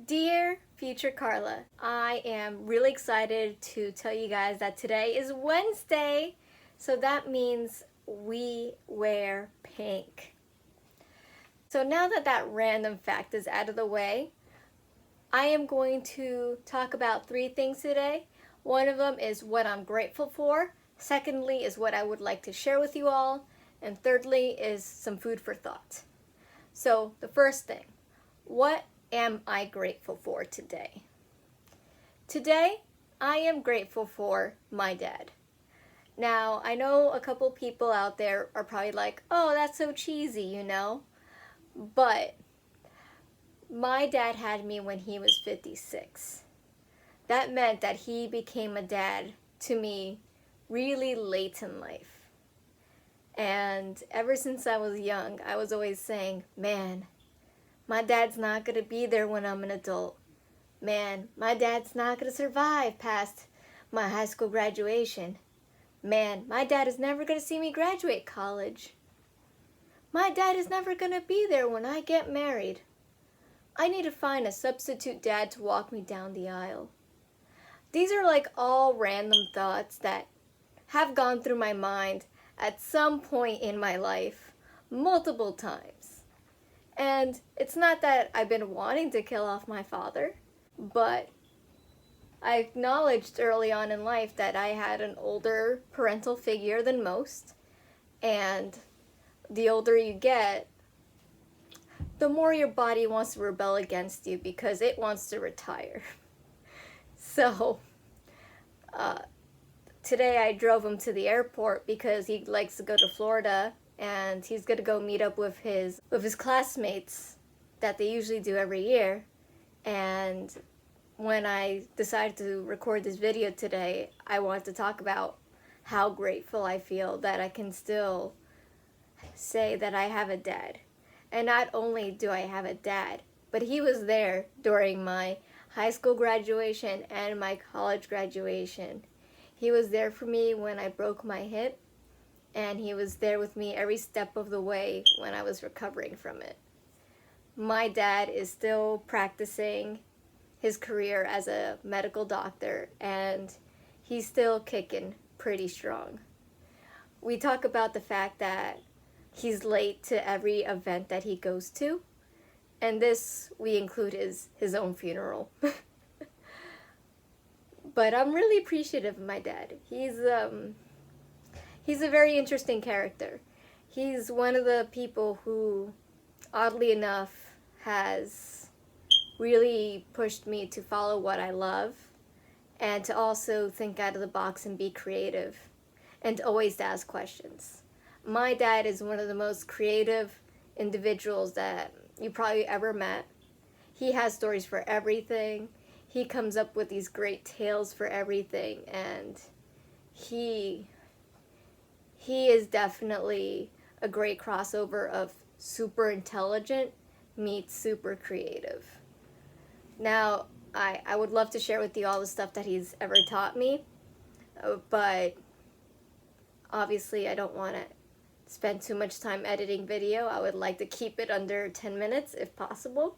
Dear Future Carla, I am really excited to tell you guys that today is Wednesday, so that means we wear pink. So now that that random fact is out of the way, I am going to talk about three things today. One of them is what I'm grateful for, secondly is what I would like to share with you all, and thirdly is some food for thought. So the first thing, what am I grateful for today? Today, I am grateful for my dad. Now, I know a couple people out there are probably like, oh, that's so cheesy, you know? But my dad had me when he was 56. That meant that he became a dad to me really late in life. And ever since I was young, I was always saying, man, my dad's not going to be there when I'm an adult. Man, my dad's not going to survive past my high school graduation. Man, my dad is never going to see me graduate college. My dad is never going to be there when I get married. I need to find a substitute dad to walk me down the aisle. These are like all random thoughts that have gone through my mind at some point in my life, multiple times. And it's not that I've been wanting to kill off my father, but I acknowledged early on in life that I had an older parental figure than most, and the older you get, the more your body wants to rebel against you because it wants to retire. So, today I drove him to the airport because he likes to go to Florida and he's going to go meet up with his classmates that they usually do every year. And when I decided to record this video today, I wanted to talk about how grateful I feel that I can still say that I have a dad. And not only do I have a dad, but he was there during my high school graduation and my college graduation. He was there for me when I broke my hip, and he was there with me every step of the way when I was recovering from it. My dad is still practicing his career as a medical doctor, and he's still kicking pretty strong. We talk about the fact that he's late to every event that he goes to, and this we include his own funeral. But I'm really appreciative of my dad. He's a very interesting character. He's one of the people who, oddly enough, has really pushed me to follow what I love and to also think out of the box and be creative and always to ask questions. My dad is one of the most creative individuals that you probably ever met. He has stories for everything. He comes up with these great tales for everything, and he is definitely a great crossover of super intelligent meets super creative. Now, I would love to share with you all the stuff that he's ever taught me, but obviously I don't want to spend too much time editing video. I would like to keep it under 10 minutes if possible.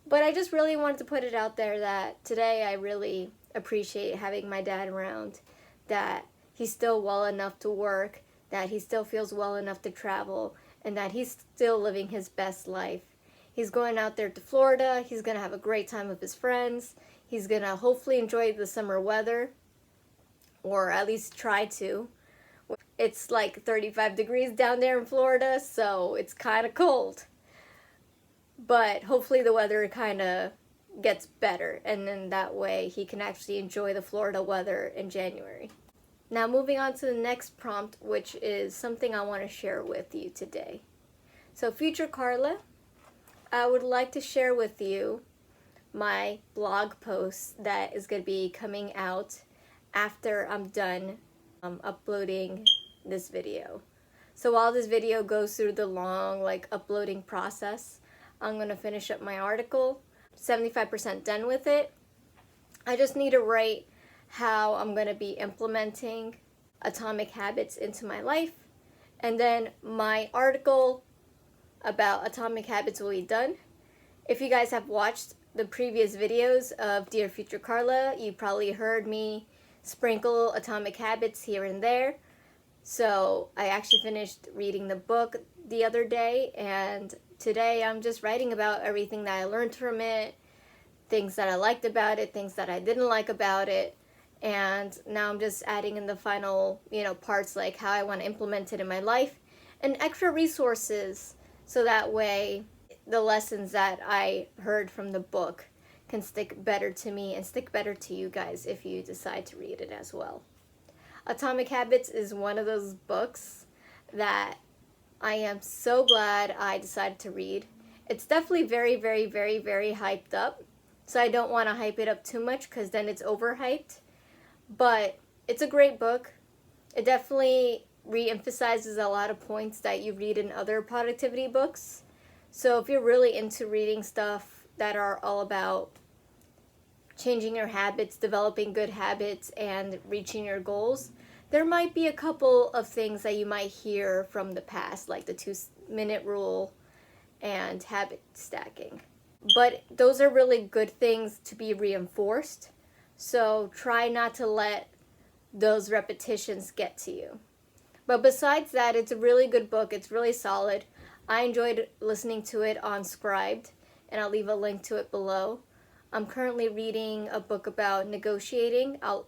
But I just really wanted to put it out there that today I really appreciate having my dad around, that he's still well enough to work, that he still feels well enough to travel, and that he's still living his best life. He's going out there to Florida. He's going to have a great time with his friends. He's going to hopefully enjoy the summer weather, or at least try to. It's like 35 degrees down there in Florida, so it's kind of cold. But hopefully the weather kind of gets better, and then that way he can actually enjoy the Florida weather in January. Now moving on to the next prompt, which is something I want to share with you today. So Future Carla, I would like to share with you my blog post that is going to be coming out after I'm done uploading this video. So while this video goes through the long uploading process, I'm going to finish up my article, 75% done with it. I just need to write how I'm going to be implementing atomic habits into my life, and then my article about atomic habits will be done. If you guys have watched the previous videos of Dear Future Carla, you probably heard me sprinkle Atomic Habits here and there. So I actually finished reading the book the other day, and today I'm just writing about everything that I learned from it, things that I liked about it, things that I didn't like about it, and now I'm just adding in the final, parts like how I want to implement it in my life and extra resources so that way the lessons that I heard from the book can stick better to me and stick better to you guys if you decide to read it as well. Atomic Habits is one of those books that I am so glad I decided to read. It's definitely very, very, very, very hyped up. So I don't want to hype it up too much because then it's overhyped. But it's a great book. It definitely re-emphasizes a lot of points that you read in other productivity books. So if you're really into reading stuff that are all about changing your habits, developing good habits, and reaching your goals, there might be a couple of things that you might hear from the past, like the 2-minute rule and habit stacking. But those are really good things to be reinforced. So try not to let those repetitions get to you. But besides that, it's a really good book. It's really solid. I enjoyed listening to it on Scribd, and I'll leave a link to it below. I'm currently reading a book about negotiating. I'll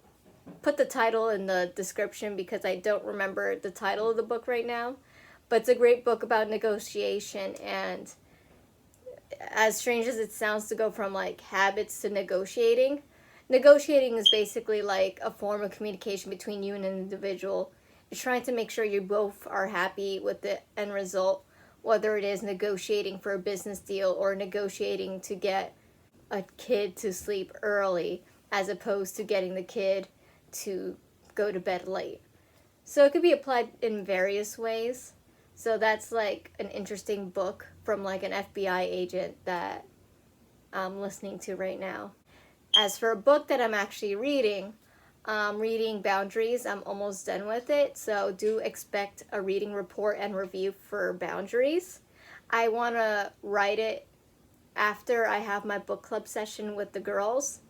put the title in the description because I don't remember the title of the book right now. But it's a great book about negotiation, and as strange as it sounds to go from like habits to negotiating, negotiating is basically like a form of communication between you and an individual. It's trying to make sure you both are happy with the end result, whether it is negotiating for a business deal or negotiating to get a kid to sleep early as opposed to getting the kid to go to bed late. So it could be applied in various ways. So that's like an interesting book from like an FBI agent that I'm listening to right now. As for a book that I'm actually reading, I'm reading Boundaries. I'm almost done with it, so do expect a reading report and review for Boundaries. I want to write it after I have my book club session with the girls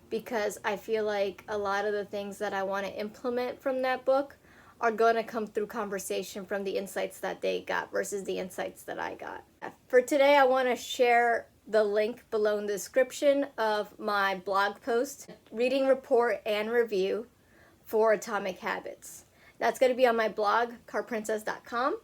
because I feel like a lot of the things that I want to implement from that book are going to come through conversation from the insights that they got versus the insights that I got. For today, I want to share the link below in the description of my blog post, reading report and review for Atomic Habits. That's going to be on my blog, carprincess.com.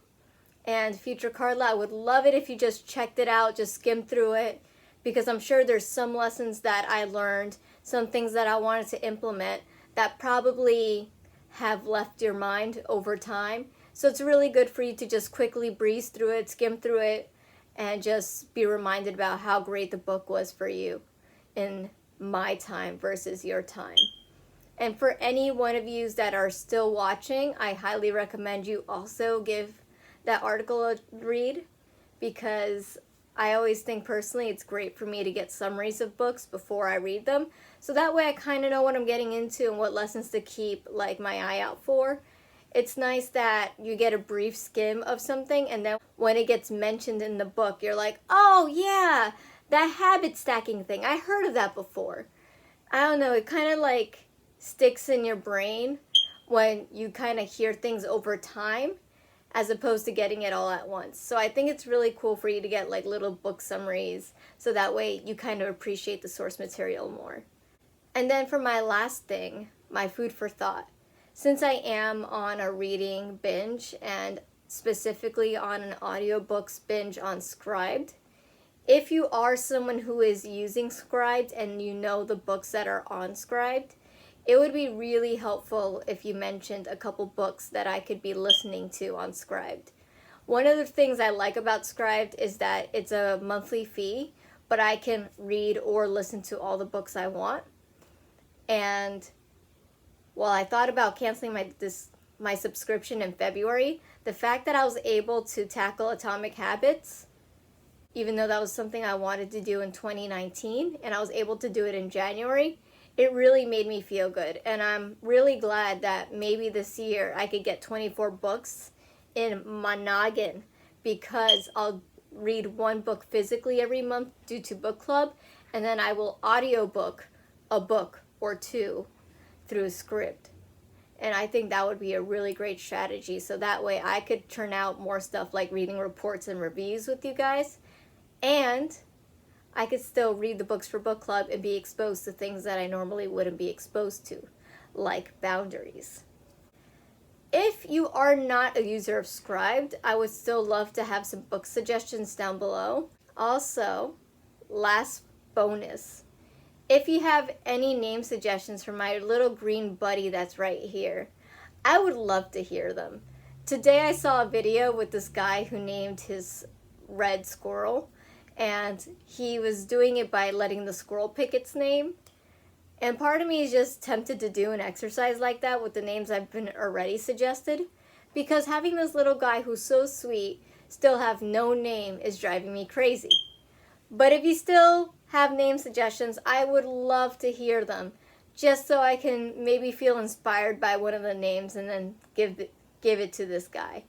And Future Carla, I would love it if you just checked it out, just skimmed through it, because I'm sure there's some lessons that I learned, some things that I wanted to implement that probably have left your mind over time. So it's really good for you to just quickly breeze through it, skim through it, and just be reminded about how great the book was for you in my time versus your time. And for any one of you that are still watching, I highly recommend you also give that article a read, because I always think personally it's great for me to get summaries of books before I read them. So that way I kind of know what I'm getting into and what lessons to keep like my eye out for. It's nice that you get a brief skim of something, and then when it gets mentioned in the book, you're like, oh yeah, that habit stacking thing, I heard of that before. I don't know, it kind of like sticks in your brain when you kind of hear things over time as opposed to getting it all at once. So I think it's really cool for you to get like little book summaries so that way you kind of appreciate the source material more. And then for my last thing, my food for thought. Since I am on a reading binge and specifically on an audiobooks binge on Scribd, if you are someone who is using Scribd and you know the books that are on Scribd, it would be really helpful if you mentioned a couple books that I could be listening to on Scribd. One of the things I like about Scribd is that it's a monthly fee, but I can read or listen to all the books I want. And while I thought about canceling my subscription in February, the fact that I was able to tackle Atomic Habits, even though that was something I wanted to do in 2019, and I was able to do it in January, it really made me feel good. And I'm really glad that maybe this year I could get 24 books in my noggin, because I'll read one book physically every month due to book club, and then I will audiobook a book or two through a script. And I think that would be a really great strategy, so that way I could turn out more stuff like reading reports and reviews with you guys, and I could still read the books for book club and be exposed to things that I normally wouldn't be exposed to, like boundaries. If you are not a user of Scribd, I would still love to have some book suggestions down below. Also, last bonus, if you have any name suggestions for my little green buddy that's right here, I would love to hear them. Today I saw a video with this guy who named his red squirrel, and he was doing it by letting the squirrel pick its name. And part of me is just tempted to do an exercise like that with the names I've been already suggested, because having this little guy who's so sweet still have no name is driving me crazy. But if you still have name suggestions, I would love to hear them, just so I can maybe feel inspired by one of the names and then give it to this guy.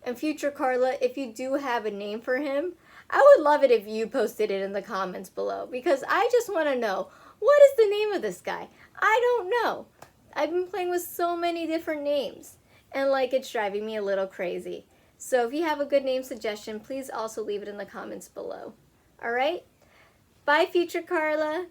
And Future Carla, if you do have a name for him, I would love it if you posted it in the comments below, because I just want to know, what is the name of this guy? I don't know. I've been playing with so many different names, and it's driving me a little crazy. So if you have a good name suggestion, please also leave it in the comments below. Alright? Bye, Future Carla.